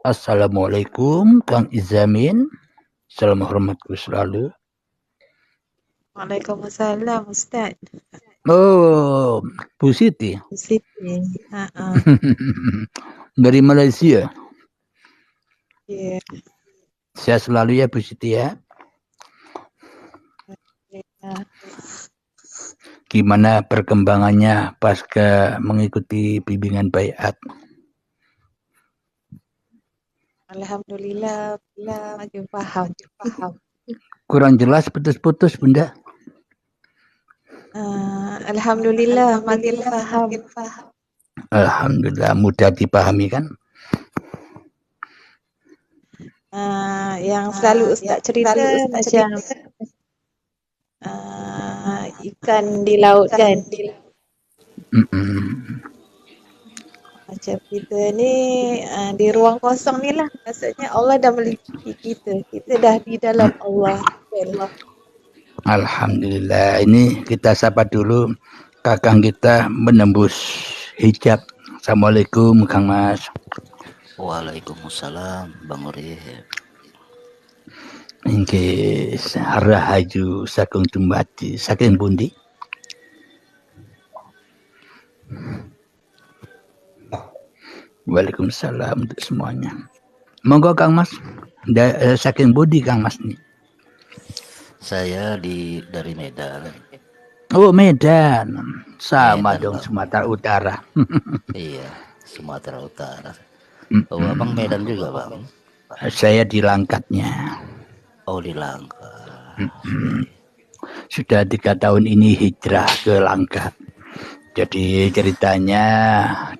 Assalamualaikum Kang Izamin. Salam hormatku selalu. Waalaikumsalam Ustaz. Oh, Bu Siti. Bu Siti. Dari Malaysia. Ya. Sehat selalu ya Bu Siti ya. Gimana perkembangannya pasca mengikuti bimbingan baiat? Alhamdulillah, makin paham. Kurang jelas, putus-putus Bunda. Alhamdulillah, makin paham. Alhamdulillah, mudah dipahami kan? Yang selalu Ustaz cerita macam ikan di laut kan. Macam kita ni di ruang kosong ni lah. Maksudnya Allah dah meliputi kita. Kita dah di dalam Allah. Alhamdulillah. Ini kita sapa dulu kakang kita menembus hijab. Assalamualaikum Kang Mas. Waalaikumsalam Bang Urip. Inggih rahaju saking tumbati saking pundi? Waalaikumsalam untuk semuanya. Monggo Kang Mas. Saking budi Kang Mas nih. Saya dari Medan. Oh Medan. Sama Medan, dong Bang. Sumatera Utara. Iya, Sumatera Utara. Oh, Abang Medan juga Bang? Saya di Langkatnya. Oh, di Langkat. Sudah 3 tahun ini hijrah ke Langkat. Jadi ceritanya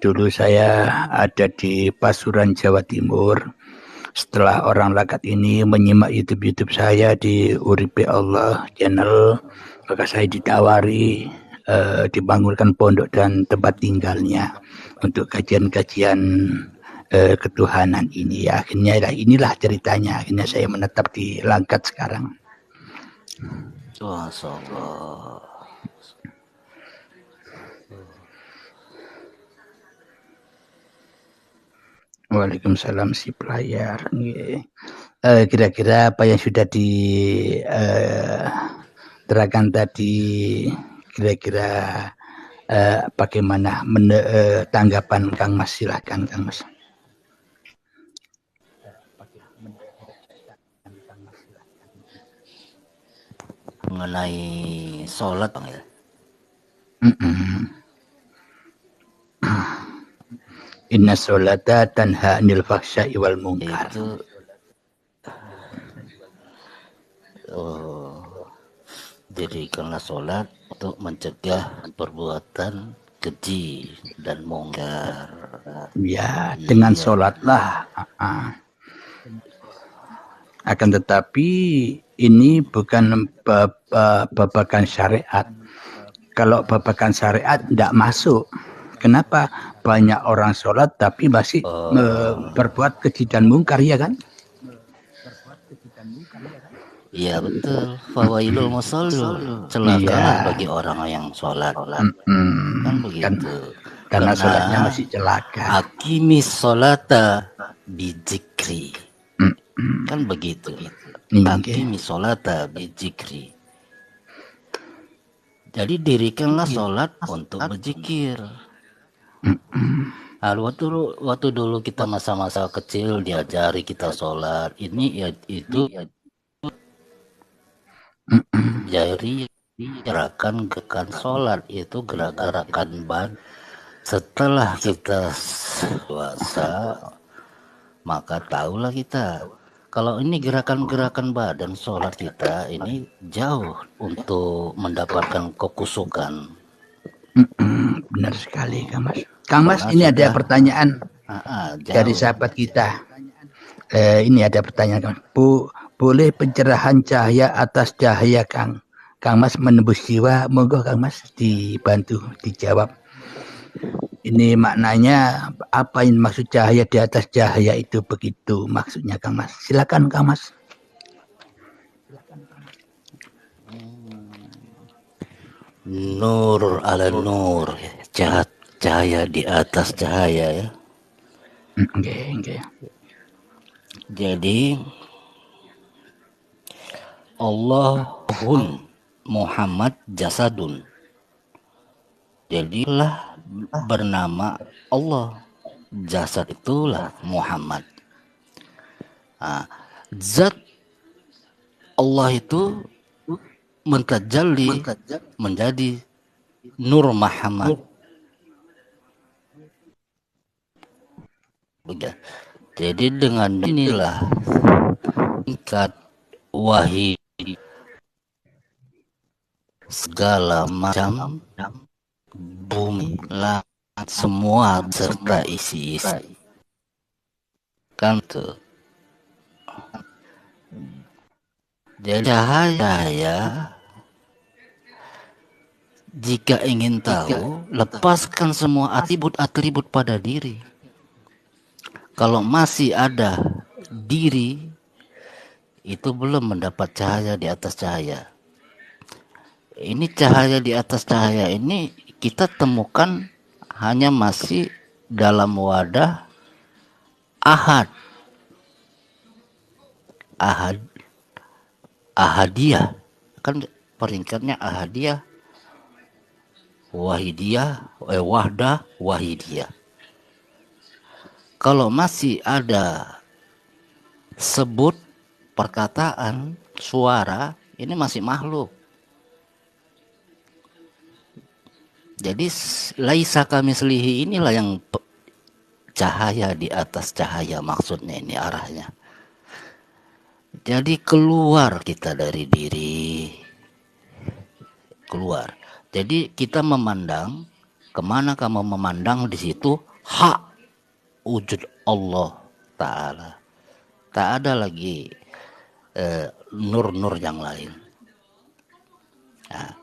dulu saya ada di Pasuruan Jawa Timur. Setelah orang Langkat ini menyimak YouTube saya di Uripe Allah channel, maka saya ditawari dibangunkan pondok dan tempat tinggalnya untuk kajian-kajian ketuhanan ini. Akhirnya inilah ceritanya. Akhirnya saya menetap di Langkat sekarang. Masya Allah. Waalaikumsalam si pelayar. Kira-kira apa yang sudah terangkan tadi, kira-kira bagaimana tanggapan Kang Mas? Silahkan Kang Mas. Mengenai sholat Bang ya. Inna sholata tanha anil fahsya'i wal munkar. Itu dirikanlah sholat untuk mencegah perbuatan keji dan mungkar. Ya, dengan sholatlah. Akan tetapi ini bukan babakan syariat. Kalau babakan syariat tidak masuk. Kenapa? Banyak orang sholat tapi masih berbuat keji dan mungkar, ya kan? Iya betul. Fawailul musallin, celakalah bagi orang yang sholat. Kan begitu. Karena sholatnya masih celaka. Aqimis sholata bizikri. Kan begitu. Aqimis sholata bizikri. Jadi dirikanlah sholat untuk berzikir. Waktu dulu kita masa-masa kecil diajari kita sholat. Ini itu jadi gerakan sholat itu gerakan badan. Setelah kita dewasa, maka tahulah kita kalau ini gerakan-gerakan badan sholat kita ini jauh untuk mendapatkan kekusukan. Benar sekali Kang Mas. Kang Mas, ini ada pertanyaan dari sahabat kita. Ini ada pertanyaan Kang. Boleh pencerahan cahaya atas cahaya Kang Mas menembus jiwa? Monggo Kang Mas dibantu dijawab. Ini maknanya apa yang maksud cahaya di atas cahaya itu, begitu maksudnya Kang Mas. Silakan Kang Mas. Nur ala nur, cahaya di atas cahaya ya. Okay. Jadi Allahun Muhammad jasadun. Jadilah bernama Allah. Jasad itulah Muhammad. Nah, zat Allah itu mentajalli menjadi Nur Muhammad. Jadi dengan inilah tingkat wahid segala macam bumi, langit, semua serta isi-isi. Kan tuh. Jadi cahaya, jika ingin tahu, lepaskan semua atribut-atribut pada diri. Kalau masih ada diri, itu belum mendapat cahaya di atas cahaya. Ini cahaya di atas cahaya ini kita temukan hanya masih dalam wadah ahad. Ahadiyah. Kan peringkatnya ahadiyah, wahidiyah, wahdah, wahidiyah. Kalau masih ada sebut perkataan, suara, ini masih makhluk. Jadi laisa kamislihi inilah yang cahaya di atas cahaya, maksudnya ini arahnya. Jadi keluar kita dari diri, keluar. Jadi kita memandang, kemana kamu memandang, di situ hak wujud Allah Ta'ala. Tak ada lagi nur-nur yang lain. Nah,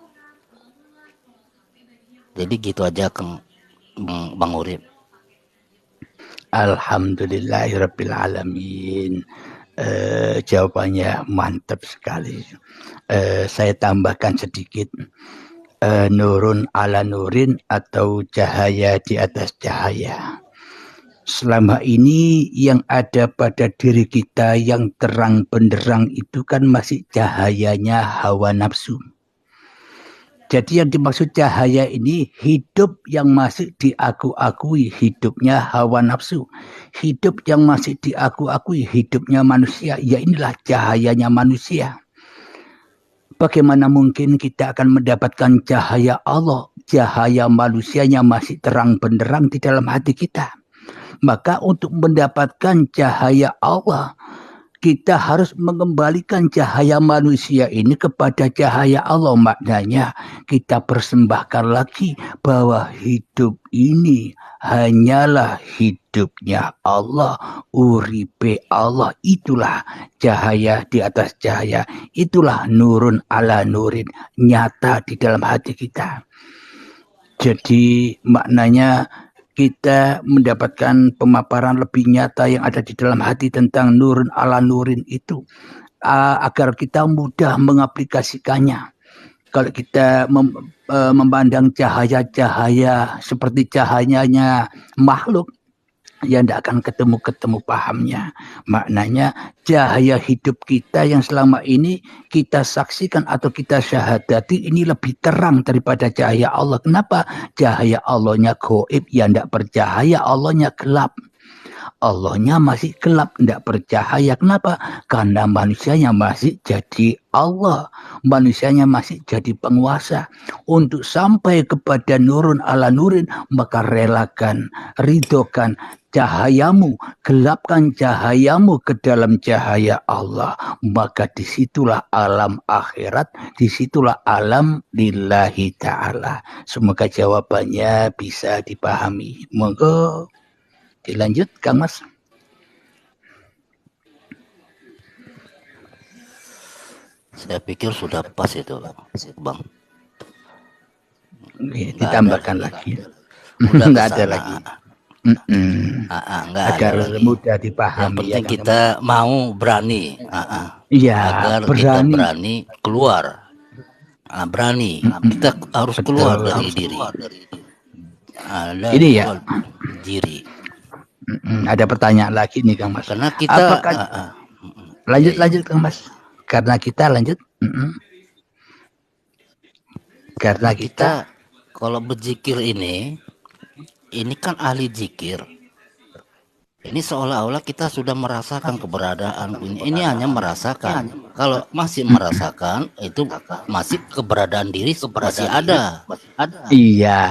jadi gitu aja Kang Bang Urip. Alhamdulillahirabbil alamin. Jawabannya mantap sekali. Saya tambahkan sedikit, nurun ala nurin atau cahaya di atas cahaya. Selama ini yang ada pada diri kita yang terang benderang itu kan masih cahayanya hawa nafsu. Jadi yang dimaksud cahaya ini hidup yang masih diaku-akui hidupnya hawa nafsu. Hidup yang masih diaku-akui hidupnya manusia. Ya inilah cahayanya manusia. Bagaimana mungkin kita akan mendapatkan cahaya Allah? Cahaya manusianya masih terang benderang di dalam hati kita. Maka untuk mendapatkan cahaya Allah, kita harus mengembalikan cahaya manusia ini kepada cahaya Allah. Maknanya kita persembahkan lagi bahwa hidup ini hanyalah hidupnya Allah, uripe Allah. Itulah cahaya di atas cahaya. Itulah nurun ala nurin, nyata di dalam hati kita. Jadi maknanya kita mendapatkan pemaparan lebih nyata yang ada di dalam hati tentang nurun ala nurin itu, agar kita mudah mengaplikasikannya. Kalau kita memandang cahaya-cahaya seperti cahayanya makhluk, ya tidak akan ketemu pahamnya. Maknanya cahaya hidup kita yang selama ini kita saksikan atau kita syahadati ini lebih terang daripada cahaya Allah. Kenapa? Cahaya Allahnya gaib, ya tidak bercahaya, Allahnya gelap. Allahnya masih gelap, tidak bercahaya. Kenapa? Karena manusianya masih jadi Allah. Manusianya masih jadi penguasa. Untuk sampai kepada nurun ala nurin, maka relakan, ridhokan cahayamu, gelapkan cahayamu ke dalam cahaya Allah. Maka disitulah alam akhirat, disitulah alam lillahi ta'ala. Semoga jawabannya bisa dipahami. Monggo dilanjut Kang Mas. Saya pikir sudah pas itu Bang. Ditambahkan lagi. Enggak ada lagi. Agar mudah dipahami. Yang penting ya, kita mau berani. Iya, agar kita berani keluar. Berani. Kita harus keluar dari diri. Ini ya. Diri. Ada pertanyaan lagi nih Kang Mas. Karena kita Apakah iya. lanjut Kang Mas? Karena kita lanjut. Karena kita kalau berzikir ini kan ahli zikir. Ini seolah-olah kita sudah merasakan keberadaan ini hanya merasakan. Kalau masih merasakan itu masih keberadaan diri masih ada. Iya,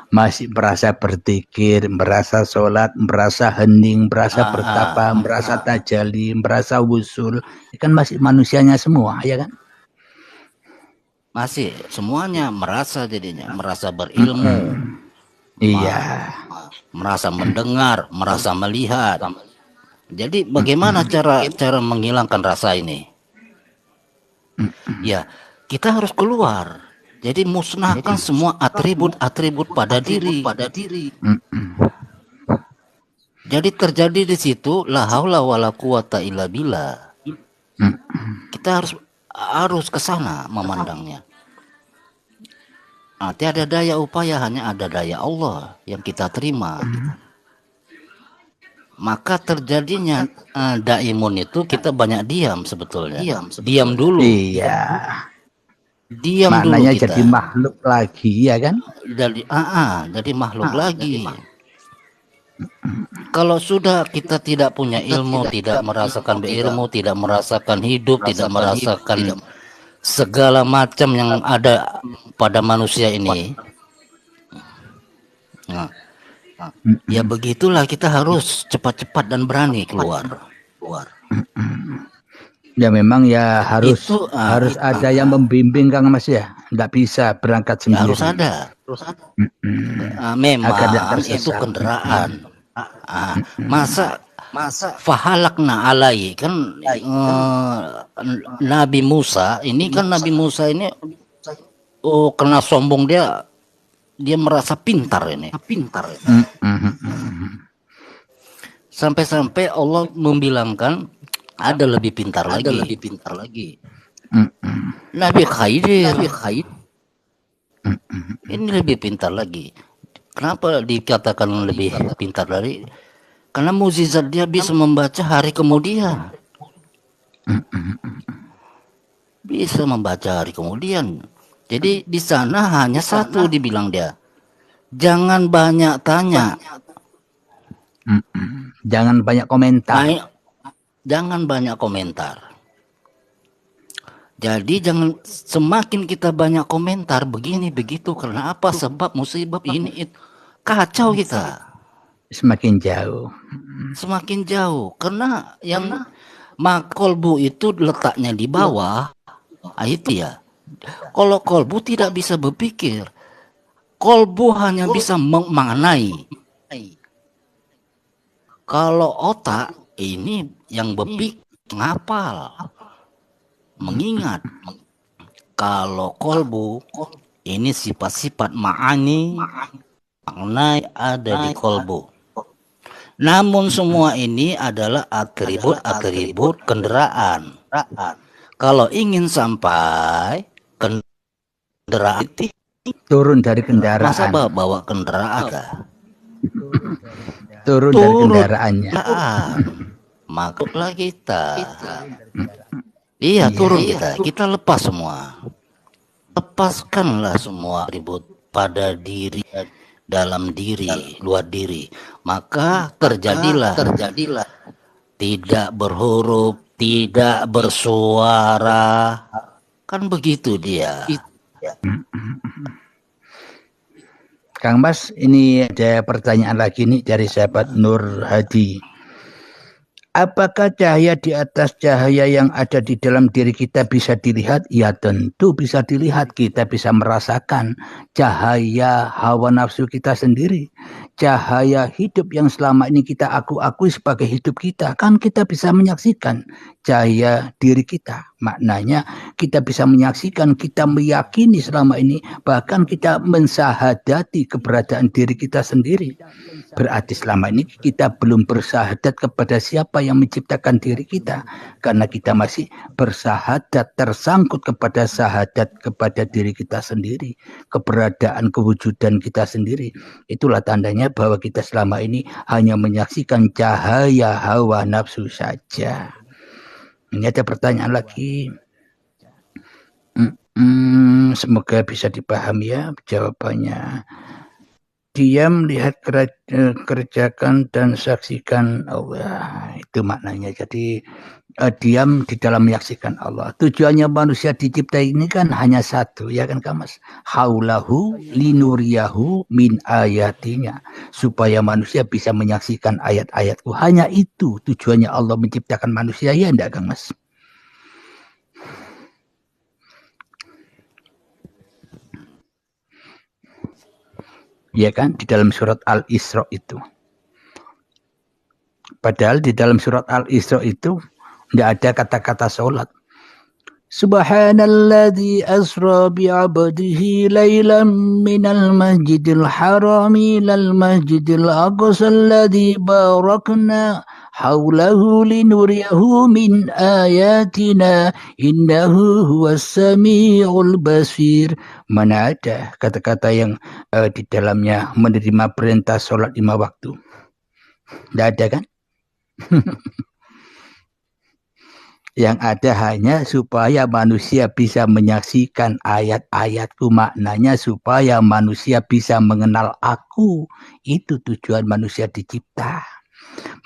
masih merasa berzikir, merasa sholat, merasa hening, merasa bertapa, merasa tajali, merasa wusul. Kan masih manusianya semua, ya kan? Masih semuanya merasa jadinya, merasa berilmu. Iya. Merasa mendengar, merasa melihat. Jadi bagaimana cara menghilangkan rasa ini? Ya, kita harus keluar. Jadi musnahkan semua atribut-atribut pada diri. Jadi terjadi di situ la haula wala quwata illa billah. Kita harus ke sana memandangnya. Tiada daya upaya, hanya ada daya Allah yang kita terima. Maka terjadinya daimun itu kita banyak diam sebetulnya. Diam dulu. Iya. Diam maknanya dulu kita. Jadi makhluk lagi, ya kan? Jadi makhluk lagi. Kalau sudah kita tidak punya ilmu, tidak merasakan berilmu, tidak merasakan hidup, tidak merasakan segala macam yang ada pada manusia ini, ya begitulah, kita harus cepat-cepat dan berani keluar. Ya memang ya harus ada yang membimbing Kang Mas ya, nggak bisa berangkat sendiri. Harus ada. Memang itu kendaraan. Masa fahalakna alai kan Nabi Musa ini kena sombong, dia merasa pintar ini. Sampai-sampai Allah membilangkan ada lebih pintar lagi. Nabi Khidir ini lebih pintar lagi. Kenapa dikatakan lebih pintar lagi? Karena mukjizat dia bisa membaca hari kemudian. Bisa membaca hari kemudian. Jadi di sana hanya satu dibilang dia. Jangan banyak tanya. Jangan banyak komentar. Jangan banyak komentar. Jadi jangan semakin kita banyak komentar begini begitu, karena apa? Sebab musibah ini kacau kita. Semakin jauh. Karena yang kolbu itu letaknya di bawah. Itu ya. Kalau kolbu tidak bisa berpikir, kolbu hanya bisa mengenai. Kalau otak ini yang berpikir, ngapal, mengingat. Kalau kolbu ini sifat-sifat ma'ani, mengenai ada di kolbu. Namun semua ini adalah atribut kendaraan. Kalau ingin sampai kendaraan itu turun dari kendaraan. Masa bawa kendaraan? Turun dari kendaraannya. Makhluklah kita. Iya, turun kita. Kita lepas semua. Lepaskanlah semua atribut pada diri, dalam diri, luar diri. Maka terjadilah tidak berhuruf, tidak bersuara. Kan begitu dia. Kang Mas, ini ada pertanyaan lagi nih dari sahabat Nur Hadi. Apakah cahaya di atas cahaya yang ada di dalam diri kita bisa dilihat? Ya tentu bisa dilihat. Kita bisa merasakan cahaya hawa nafsu kita sendiri. Cahaya hidup yang selama ini kita akui sebagai hidup kita. Kan kita bisa menyaksikan cahaya diri kita. Maknanya kita bisa menyaksikan, kita meyakini selama ini. Bahkan kita mensahadati keberadaan diri kita sendiri. Berarti selama ini kita belum bersahadat kepada siapa yang menciptakan diri kita. Karena kita masih bersahadat, tersangkut kepada sahadat kepada diri kita sendiri. Keberadaan, kewujudan kita sendiri. Itulah tanda tandanya bahwa kita selama ini hanya menyaksikan cahaya hawa nafsu saja. Ini ada pertanyaan lagi. Semoga bisa dipahami ya jawabannya. Diam, lihat, kerjakan dan saksikan Allah. Itu maknanya. Jadi diam di dalam menyaksikan Allah. Tujuannya manusia dicipta ini kan hanya satu, ya kan Mas? Haulahu linuriyahu min ayatinya. Supaya manusia bisa menyaksikan ayat-ayatku. Hanya itu tujuannya Allah menciptakan manusia, ya enggak Kang Mas? Ya kan, di dalam surat Al-Isra itu. Padahal di dalam surat Al-Isra itu tidak ada kata-kata sholat. Subhanalladzi asra bi'abdihi laylan minal masjidil harami lal masjidil aqsa alladzi barakna haulahu linuriyahu min ayatina innahu huwas samiul basir. Mana ada kata-kata yang di dalamnya menerima perintah sholat 5 waktu? Tidak ada kan? Yang ada hanya supaya manusia bisa menyaksikan ayat-ayatku, maknanya supaya manusia bisa mengenal aku. Itu tujuan manusia dicipta.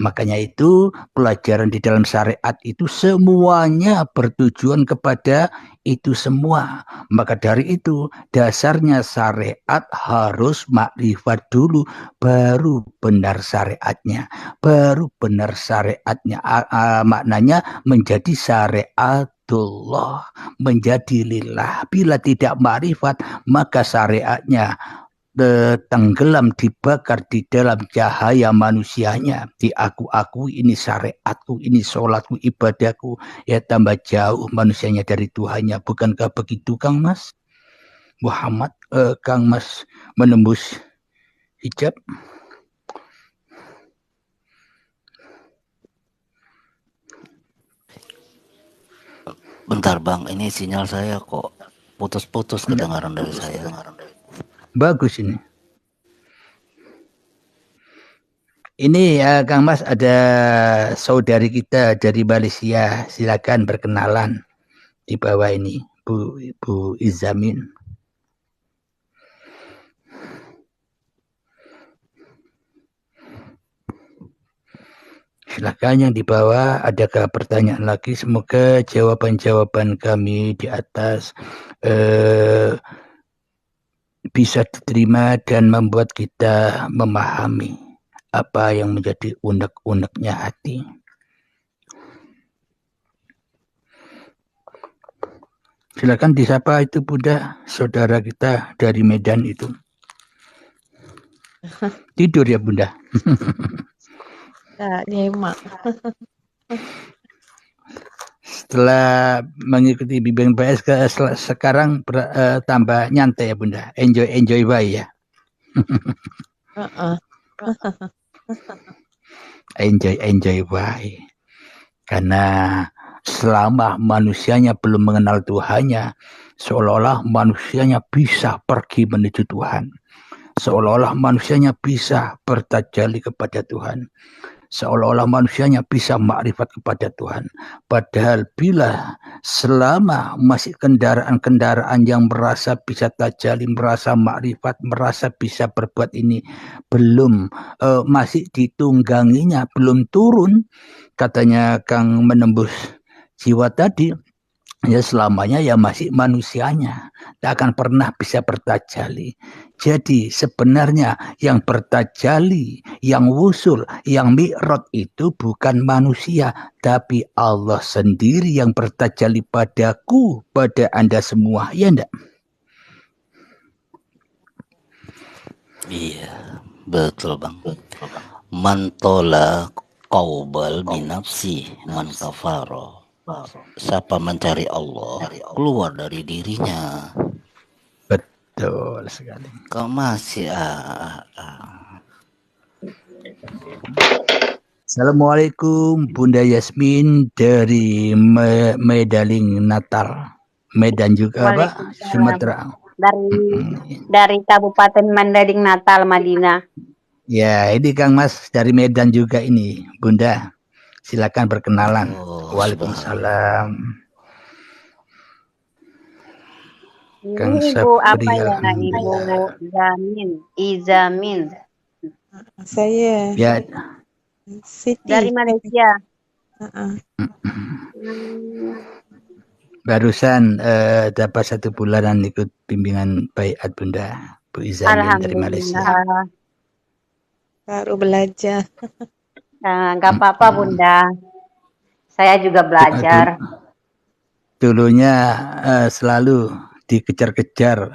Makanya itu pelajaran di dalam syariat itu semuanya bertujuan kepada itu semua. Maka dari itu dasarnya syariat harus makrifat dulu, baru benar syariatnya. Baru benar syariatnya. Maknanya menjadi syariatullah, menjadi lillah. Bila tidak makrifat maka syariatnya tenggelam, dibakar di dalam cahaya manusianya. Di aku ini syariatku, ini sholatku, ibadahku. Ya tambah jauh manusianya dari Tuhannya. Bukankah begitu Kang Mas Muhammad? Kang Mas menembus hijab. Bentar Bang, ini sinyal saya kok putus-putus kedengaran dari saya. Bagus ini. Ini ya Kang Mas, ada saudari kita dari Malaysia. Silakan berkenalan di bawah ini, Bu Izamin. Silakan yang di bawah. Adakah pertanyaan lagi? Semoga jawaban-jawaban kami di atas bisa diterima dan membuat kita memahami apa yang menjadi unek-uneknya hati. Silakan disapa itu Bunda, saudara kita dari Medan itu. Tidur ya Bunda? Nyemak. Setelah mengikuti bimbingan PS sekarang tambah nyantai ya Bunda. Enjoy baik ya. Enjoy baik. Karena selama manusianya belum mengenal Tuhannya, seolah-olah manusianya bisa pergi menuju Tuhan. Seolah-olah manusianya bisa bertajalli kepada Tuhan. Seolah-olah manusianya bisa makrifat kepada Tuhan. Padahal bila selama masih kendaraan-kendaraan yang merasa bisa tajalli, merasa makrifat, merasa bisa berbuat ini, belum masih ditungganginya, belum turun, katanya Kang menembus jiwa tadi, ya selamanya ya masih manusianya, tak akan pernah bisa bertajalli. Jadi sebenarnya yang bertajalli, yang wusul, yang mi'raj itu bukan manusia, tapi Allah sendiri yang bertajalli padaku, pada Anda semua, ya enggak? Iya, betul Bang. Mantola qaubal binafsi man kafaro. Siapa mencari Allah, keluar dari dirinya. Betul sekali. Kau masih Assalamualaikum Bunda Yasmin dari Medaling Natal, Medan juga Pak, Sumatera. Dari Kabupaten Mandailing Natal, Madinah. Ya, ini Kang Mas dari Medan juga ini, Bunda. Silakan berkenalan. Oh, Waalaikumsalam. Kang Ini Ibu apa Sapri, ya, Ibu alhamdulillah. Izamin Saya Ya, Siti. dari Malaysia. Uh-uh. Hmm, barusan dapat 1 bulanan ikut bimbingan baiat Bunda, Bu Izamin dari Malaysia. Alhamdulillah. Baru belajar. Nggak apa-apa Bunda. Saya juga belajar. Dulunya selalu dikejar-kejar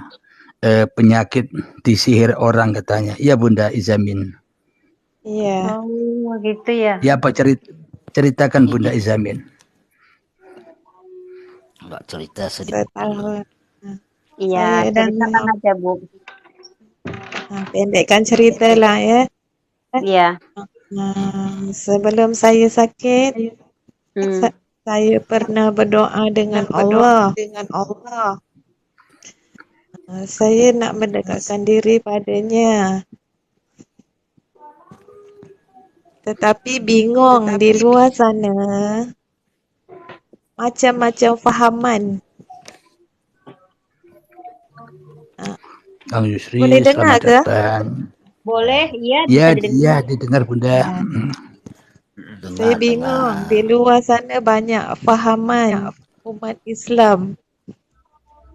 penyakit disihir orang katanya. Iya Bunda Izamin. Iya. Oh gitu ya. Ya apa ceritakan Bunda Izamin. Mbak cerita sedikit. Setahun. Iya, Saya dan ceritakan aja Bu. pendekkan cerita lah ya. Iya. Sebelum saya sakit, saya pernah berdoa dengan Allah. Saya nak mendekatkan diri padanya. Tetapi bingung di luar sana macam-macam fahaman. Kang Yusri, Boleh dengar selamat ke? datang. Boleh, iya Ya, bisa didengar. ya didengar Bunda. Saya bingung di luar sana banyak fahaman umat Islam.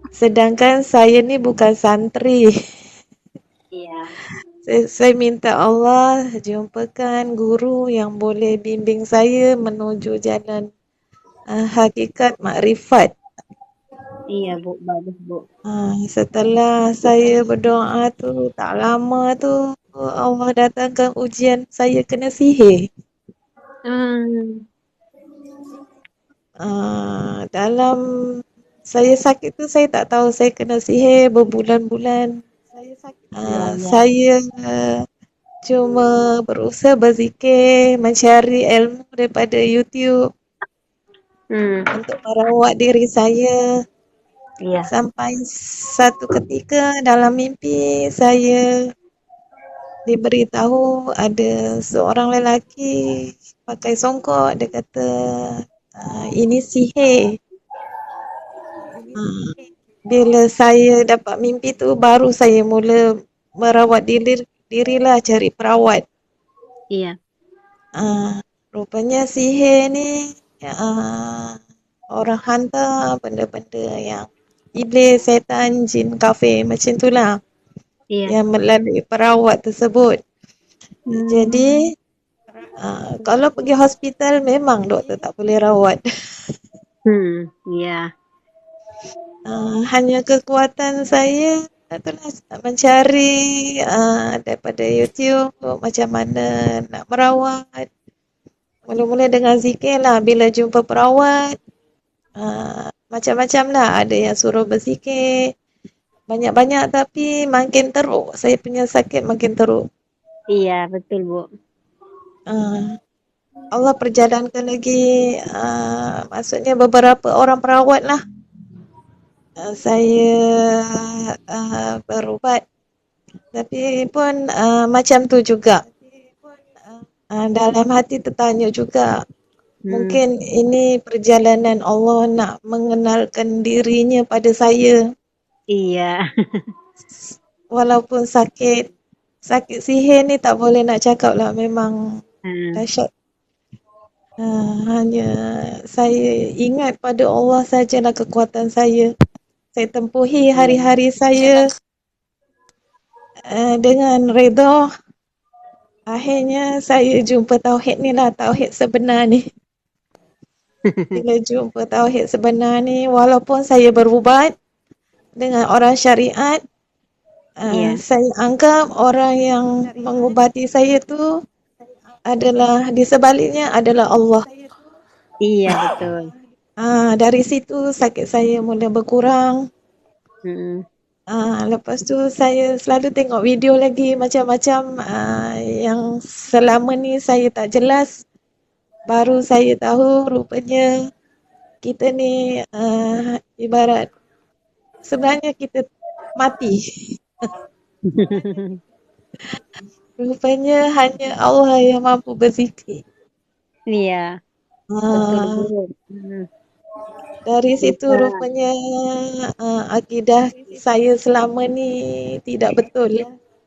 Sedangkan saya ni bukan santri. Iya. Saya minta Allah jumpakan guru yang boleh bimbing saya menuju jalan hakikat makrifat. Iya Bu, bagus Bu. Setelah saya berdoa tu tak lama tu Allah datangkan ujian saya kena sihir. Dalam saya sakit tu saya tak tahu saya kena sihir berbulan-bulan. Saya cuma berusaha berzikir, mencari ilmu daripada YouTube untuk merawat diri saya. Iya. Sampai satu ketika dalam mimpi saya diberitahu ada seorang lelaki pakai songkok, dia kata ini sihir. Bila saya dapat mimpi tu baru saya mula merawat dirilah, cari perawat. Iya. Rupanya sihir ni orang hantar benda-benda yang iblis, setan, jin, kafir macam tu lah. Iya. Yang melalui perawat tersebut. Jadi kalau pergi hospital memang doktor tak boleh rawat. Iya. Hanya kekuatan saya itulah mencari daripada YouTube macam mana nak merawat. Mula-mula dengan zikir lah. Bila jumpa perawat macam-macam lah. Ada yang suruh berzikir banyak-banyak tapi makin teruk. Saya punya sakit makin teruk. Iya, betul Bu. Allah perjalankan lagi maksudnya beberapa orang perawat lah. Saya berubat. Tapi pun macam tu juga. Dalam hati tertanya juga. Mungkin ini perjalanan Allah nak mengenalkan dirinya pada saya. Iya. Walaupun sakit sihir ni tak boleh nak cakap lah, memang dahsyat. Hanya saya ingat pada Allah sajalah kekuatan saya. Saya tempuhi hari-hari saya dengan redha. Akhirnya saya jumpa tauhid ni lah, tauhid sebenar ni. Bila jumpa tauhid sebenar ni, walaupun saya berubat dengan orang syariat, saya anggap orang yang mengubati saya tu adalah di sebaliknya adalah Allah. Iya, betul. Dari situ sakit saya mula berkurang. Lepas tu saya selalu tengok video lagi macam-macam yang selama ni saya tak jelas. Baru saya tahu rupanya kita ni ibarat sebenarnya kita mati. Rupanya hanya Allah yang mampu berzikir. Iya, betul Ah, Bu. dari situ Kita rupanya akidah saya selama ni tidak betul.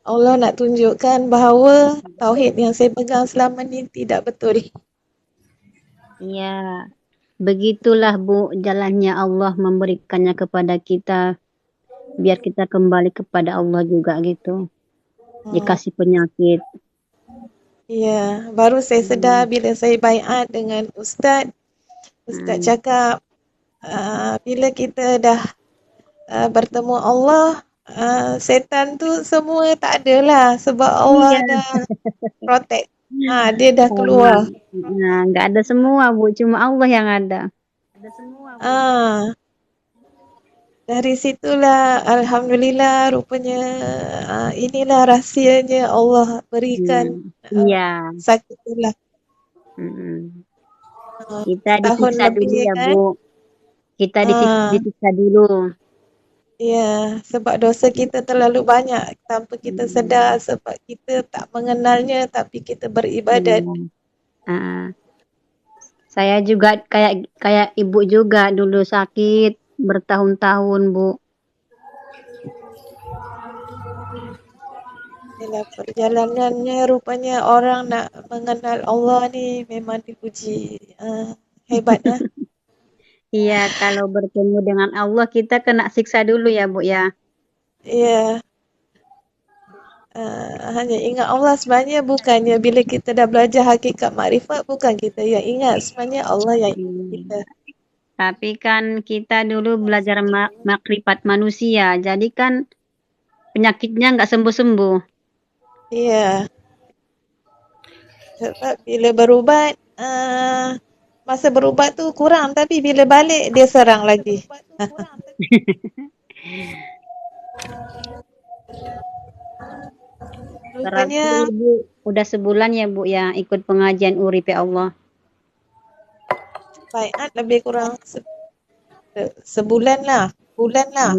Allah nak tunjukkan bahawa tauhid yang saya pegang selama ni tidak betul. iya, begitulah Bu jalannya Allah memberikannya kepada kita biar kita kembali kepada Allah juga gitu. Hmm, Dikasih penyakit. ya, baru saya sedar Hmm. bila saya baiat dengan Ustaz. Ustaz Hmm. cakap bila kita dah bertemu Allah, setan tu semua tak ada lah sebab Allah Iya, dah protect. Dia dah sama. keluar. Nah, nggak ada semua Bu, cuma Allah yang ada. Ah, dari situlah Alhamdulillah rupanya inilah rahsianya Allah berikan Iya. sakit itulah Mm. uh, Kita setahun disiksa dulu lebih ya kan. Bu. Kita Ah, disiksa dulu. ya, sebab dosa kita terlalu banyak tanpa kita sedar sebab kita tak mengenalnya tapi kita beribadat. Iya. Ah, saya juga kayak kayak ibu juga dulu sakit bertahun-tahun Bu. Inilah perjalanannya rupanya orang nak mengenal Allah ni memang dipuji. Hebat lah. Iya, kalau bertemu dengan Allah kita kena siksa dulu ya Bu ya. Ya, hanya ingat Allah sebenarnya bukannya bila kita dah belajar hakikat makrifat bukan kita yang ingat sebenarnya Allah yang ingat kita. Iya. Tapi kan kita dulu belajar makrifat manusia, jadi kan penyakitnya nggak sembuh-sembuh. Iya, sebab bila berubat masa berubat tu kurang tapi bila balik dia serang lagi. Berarti Rupanya Ibu udah sebulan ya Bu ya ikut pengajian Urip ya Allah. baiat lebih kurang sebulan lah. Bulan lah.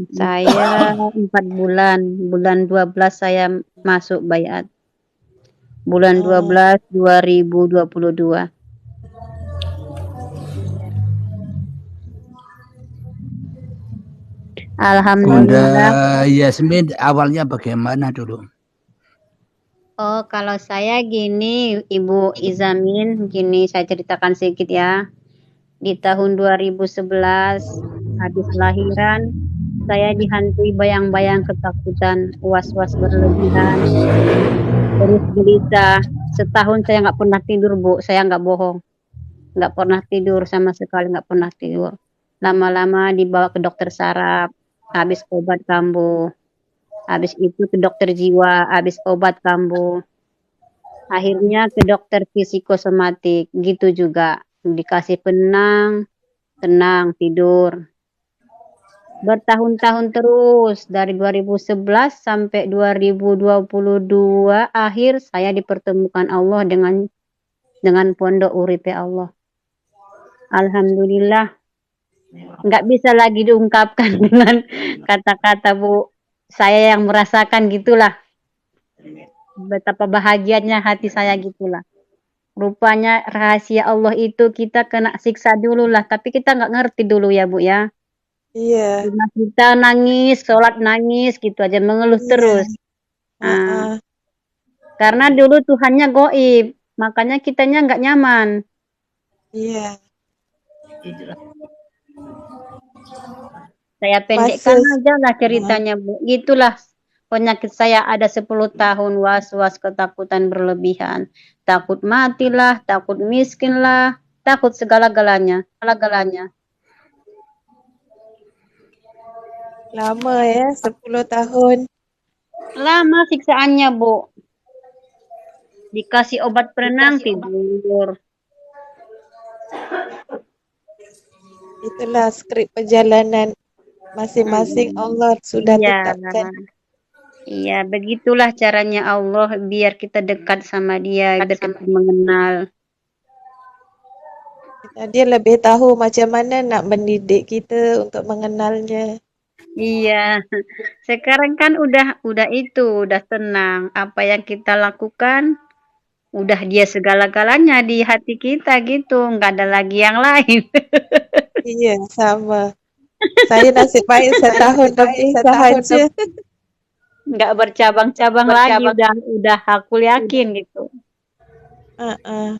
Saya 4 bulan. Bulan 12 saya masuk baiat. Bulan Uh, 12 2022. Bunda Alhamdulillah. Yasmin awalnya bagaimana dulu? Oh, kalau saya gini, Ibu Izamin, gini saya ceritakan sedikit ya. Di tahun 2011, habis lahiran, saya dihantui bayang-bayang ketakutan, was-was berlebihan, terus gelisah. Setahun saya nggak pernah tidur, Bu. Saya nggak bohong. Nggak pernah tidur sama sekali, nggak pernah tidur. Lama-lama dibawa ke dokter saraf, habis obat kambuh. Habis itu ke dokter jiwa, habis obat kambuh. Akhirnya ke dokter psikosomatik, gitu juga. Dikasih penenang, tenang, tidur. Bertahun-tahun terus, dari 2011 sampai 2022, akhir saya dipertemukan Allah dengan pondok Urip ya Allah. Alhamdulillah, nggak bisa lagi diungkapkan dengan kata-kata Bu. Saya yang merasakan gitulah. Betapa bahagianya hati saya gitulah. Rupanya rahasia Allah itu kita kena siksa dulu lah. Tapi kita nggak ngerti dulu ya Bu ya. iya, Cuma kita nangis, sholat nangis gitu aja. Mengeluh iya. terus. Nah, Uh, karena dulu Tuhannya goib. Makanya kitanya nggak nyaman. iya. Saya Masa pendekkan aja lah ceritanya Bu. Gitulah penyakit saya ada 10 tahun was-was ketakutan berlebihan. Takut matilah, takut miskin lah, takut segala-galanya. Segala-galanya. lama ya, 10 tahun. Lama siksaannya Bu. Dikasih obat penenang tidur. Itulah skrip perjalanan masing-masing Allah sudah Iya, tetapkan. iya begitulah caranya Allah biar kita dekat sama Dia, biar kita mengenal. Dia lebih tahu macam mana nak mendidik kita untuk mengenalnya. Iya. Sekarang kan udah itu, udah tenang. Apa yang kita lakukan, udah dia segala-galanya di hati kita gitu, nggak ada lagi yang lain. Iya, sama. Saya nasib baik setahun lebih sahaja. Nggak bercabang-cabang lagi, udah aku yakin gitu. Heeh.